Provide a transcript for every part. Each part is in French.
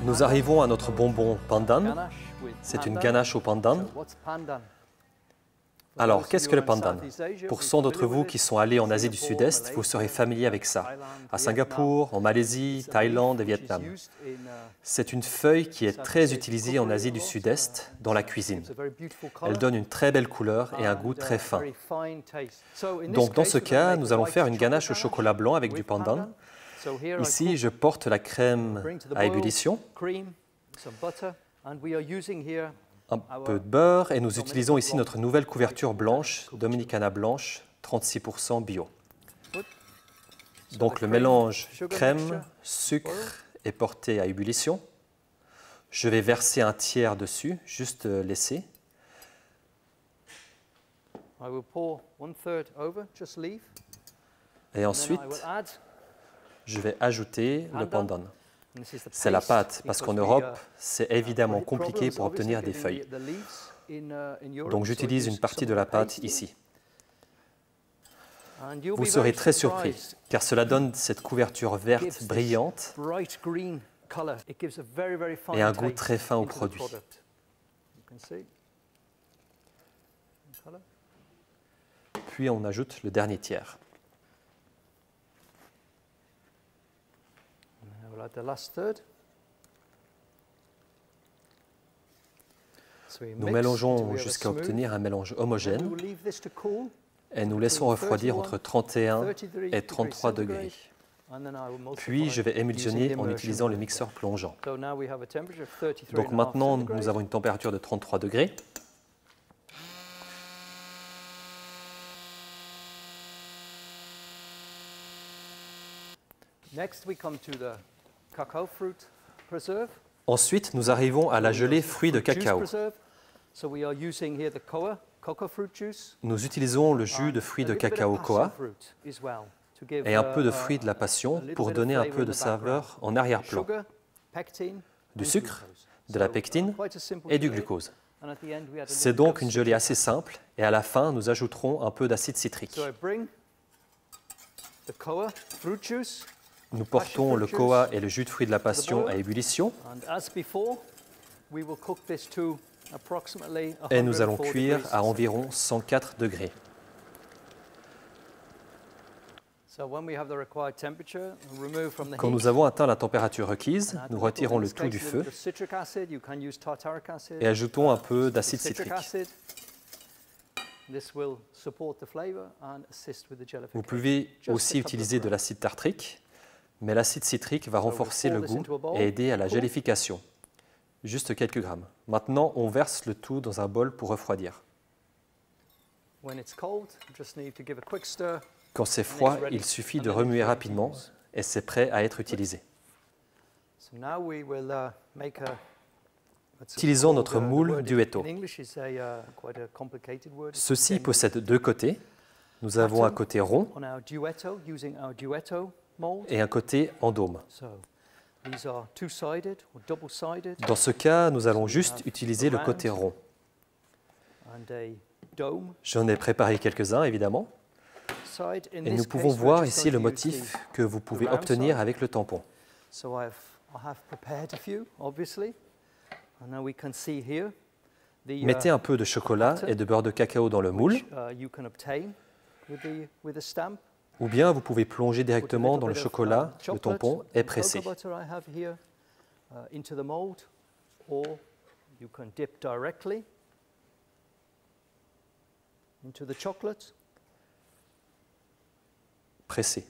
Nous arrivons à notre bonbon pandan. C'est une ganache au pandan. Alors, qu'est-ce que le pandan? Pour ceux d'entre vous qui sont allés en Asie du Sud-Est, vous serez familiers avec ça. À Singapour, en Malaisie, Thaïlande et Vietnam. C'est une feuille qui est très utilisée en Asie du Sud-Est dans la cuisine. Elle donne une très belle couleur et un goût très fin. Donc, dans ce cas, nous allons faire une ganache au chocolat blanc avec du pandan. Ici, je porte la crème à ébullition, un peu de beurre, et nous utilisons ici notre nouvelle couverture blanche, Dominicana blanche, 36% bio. Donc le mélange crème, sucre est porté à ébullition. Je vais verser un tiers dessus, juste laisser. Et ensuite, je vais ajouter le pandan. C'est la pâte, parce qu'en Europe, c'est évidemment compliqué pour obtenir des feuilles. Donc j'utilise une partie de la pâte ici. Vous serez très surpris, car cela donne cette couverture verte brillante et un goût très fin au produit. Puis on ajoute le dernier tiers. Nous mélangeons jusqu'à obtenir un mélange homogène et nous laissons refroidir entre 31 et 33 degrés. Puis je vais émulsionner en utilisant le mixeur plongeant. Donc maintenant, nous avons une température de 33 degrés. Ensuite, nous arrivons à la gelée fruits de cacao. Nous utilisons le jus de fruits de cacao Koa et un peu de fruits de la passion pour donner un peu de saveur en arrière-plan. Du sucre, de la pectine et du glucose. C'est donc une gelée assez simple et à la fin, nous ajouterons un peu d'acide citrique. Nous portons le koa et le jus de fruits de la passion à ébullition et nous allons cuire à environ 104 degrés. Quand nous avons atteint la température requise, nous retirons le tout du feu et ajoutons un peu d'acide citrique. Vous pouvez aussi utiliser de l'acide tartrique, mais l'acide citrique va renforcer le goût et aider à la gélification. Juste quelques grammes. Maintenant, on verse le tout dans un bol pour refroidir. Quand c'est froid, il suffit de remuer rapidement et c'est prêt à être utilisé. Utilisons notre moule Duetto. Ceci possède deux côtés. Nous avons un côté rond et un côté en dôme. Dans ce cas, nous allons juste utiliser le côté rond. J'en ai préparé quelques-uns, évidemment. Et nous pouvons voir ici le motif que vous pouvez obtenir avec le tampon. Mettez un peu de chocolat et de beurre de cacao dans le moule. Ou bien vous pouvez plonger directement dans le chocolat, le tampon est pressé. Pressé.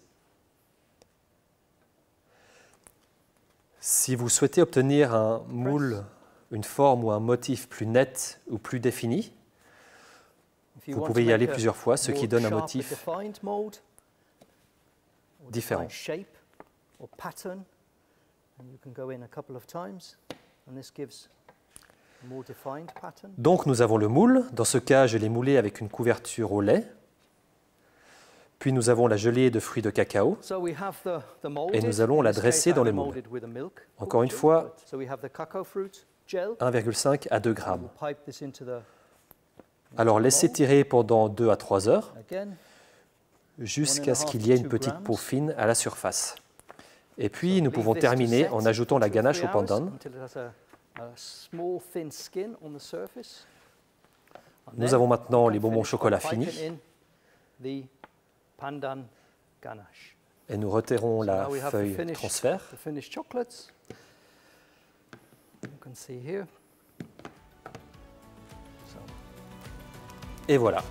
Si vous souhaitez obtenir un moule, une forme ou un motif plus net ou plus défini, vous pouvez y aller plusieurs fois, ce qui donne un motif différent. Donc nous avons le moule. Dans ce cas, je l'ai moulé avec une couverture au lait. Puis nous avons la gelée de fruits de cacao et nous allons la dresser dans le moule. Encore une fois, 1,5 à 2 grammes. Alors laissez tirer pendant 2 à 3 heures jusqu'à ce qu'il y ait une petite peau fine à la surface. Et puis, nous pouvons terminer en ajoutant la ganache au pandan. Nous avons maintenant les bonbons chocolat finis. Et nous retirons la feuille transfert. Et voilà,